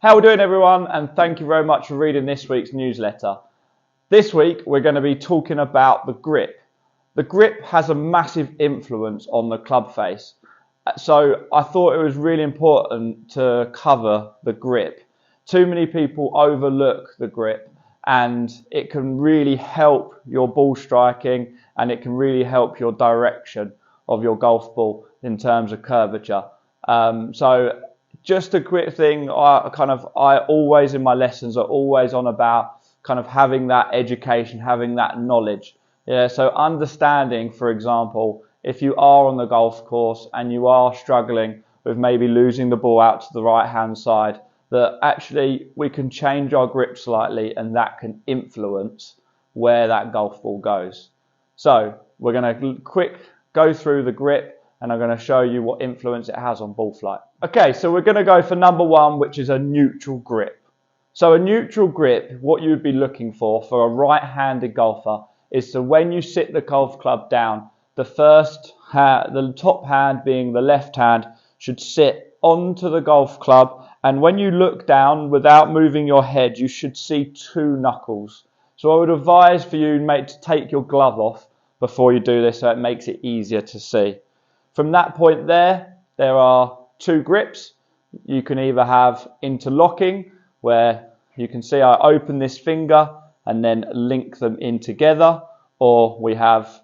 How are we doing, everyone? And thank you very much for reading this week's newsletter. This week we're going to be talking about the grip. The grip has a massive influence on the club face. So I thought it was really important to cover the grip. Too many people overlook the grip, and it can really help your ball striking, and it can really help your direction of your golf ball in terms of curvature. So just a quick thing, I always in my lessons are always on about kind of having that education, having that knowledge. Yeah, so understanding, for example, if you are on the golf course and you are struggling with maybe losing the ball out to the right hand side, that actually we can change our grip slightly and that can influence where that golf ball goes. So we're going to quick go through the grip, and I'm going to show you what influence it has on ball flight. Okay, so we're going to go for number one, which is a neutral grip. So a neutral grip, what you'd be looking for a right-handed golfer, is to when you sit the golf club down, the top hand being the left hand, should sit onto the golf club, and when you look down without moving your head, you should see two knuckles. So I would advise for you, mate, to take your glove off before you do this so it makes it easier to see. From that point there are two grips. You can either have interlocking, where you can see I open this finger and then link them in together, or we have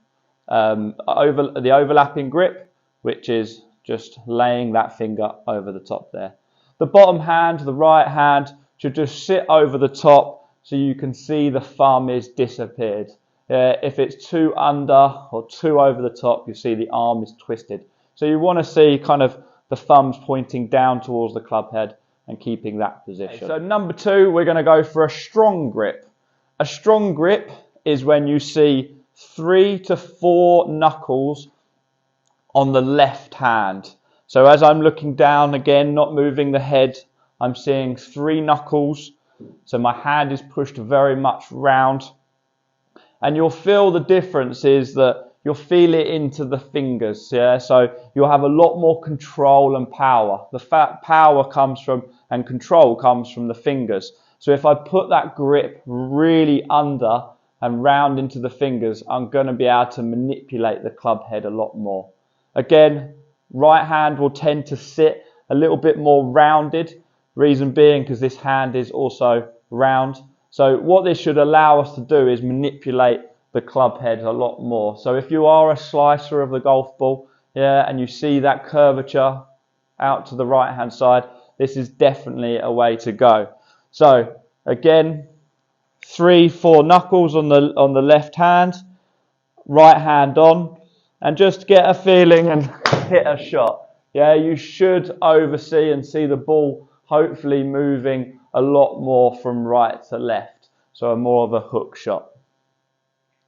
the overlapping grip, which is just laying that finger over the top there. The bottom hand, the right hand, should just sit over the top so you can see the thumb is disappeared. If it's too under or too over the top, you see the arm is twisted. So you want to see kind of the thumbs pointing down towards the club head and keeping that position. So number two, we're going to go for a strong grip. A strong grip is when you see 3 to 4 knuckles on the left hand. So as I'm looking down, again, not moving the head, I'm seeing 3 knuckles. So my hand is pushed very much round. And you'll feel the difference is that you'll feel it into the fingers. Yeah, so you'll have a lot more control and power. The power comes from, and control comes from the fingers. So if I put that grip really under and round into the fingers, I'm going to be able to manipulate the club head a lot more. Again, right hand will tend to sit a little bit more rounded. Reason being because this hand is also round. So what this should allow us to do is manipulate the club head a lot more. So if you are a slicer of the golf ball, and you see that curvature out to the right hand side, this is definitely a way to go. So again, 3, 4 knuckles on the left hand, right hand on, and just get a feeling and hit a shot. Yeah, you should oversee and see the ball hopefully moving a lot more from right to left, so more of a hook shot.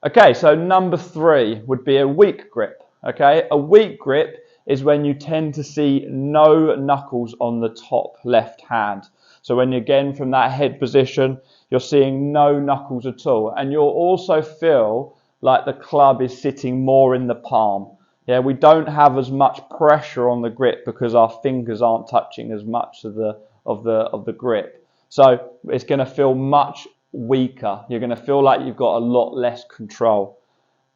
Okay, so number 3 would be a weak grip. Okay, a weak grip is when you tend to see no knuckles on the top left hand. So when again from that head position, you're seeing no knuckles at all, and you'll also feel like the club is sitting more in the palm. Yeah, we don't have as much pressure on the grip because our fingers aren't touching as much of the grip. So it's going to feel much weaker. You're going to feel like you've got a lot less control.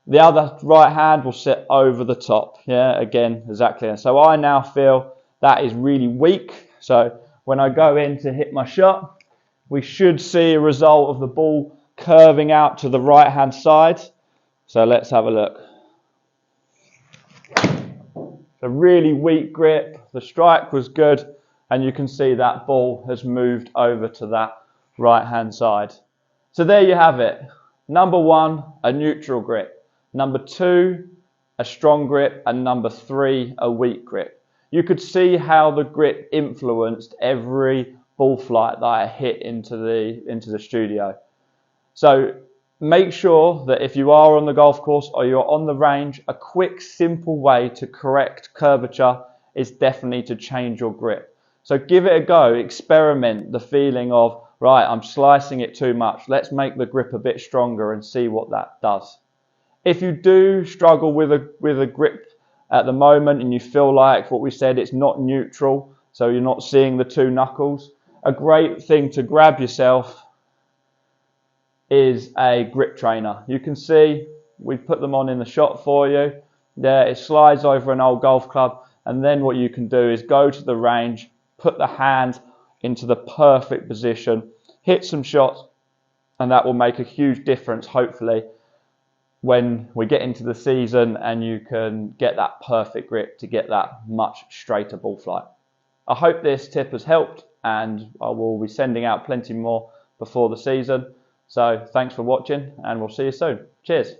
The other right hand will sit over the top. Yeah, again, exactly. So I now feel that is really weak. So when I go in to hit my shot, we should see a result of the ball curving out to the right hand side. So let's have a look. A really weak grip. The strike was good. And you can see that ball has moved over to that right hand side. So there you have it. Number 1, a neutral grip. Number 2, a strong grip. And number 3, a weak grip. You could see how the grip influenced every ball flight that I hit into the studio. So make sure that if you are on the golf course or you're on the range, a quick, simple way to correct curvature is definitely to change your grip. So give it a go, experiment the feeling of, right, I'm slicing it too much. Let's make the grip a bit stronger and see what that does. If you do struggle with a grip at the moment and you feel like what we said, it's not neutral, so you're not seeing the 2 knuckles, a great thing to grab yourself is a grip trainer. You can see we've put them on in the shot for you. There, it slides over an old golf club, and then what you can do is go to the range, put the hand into the perfect position, hit some shots, and that will make a huge difference, hopefully, when we get into the season and you can get that perfect grip to get that much straighter ball flight. I hope this tip has helped, and I will be sending out plenty more before the season. So thanks for watching, and we'll see you soon. Cheers.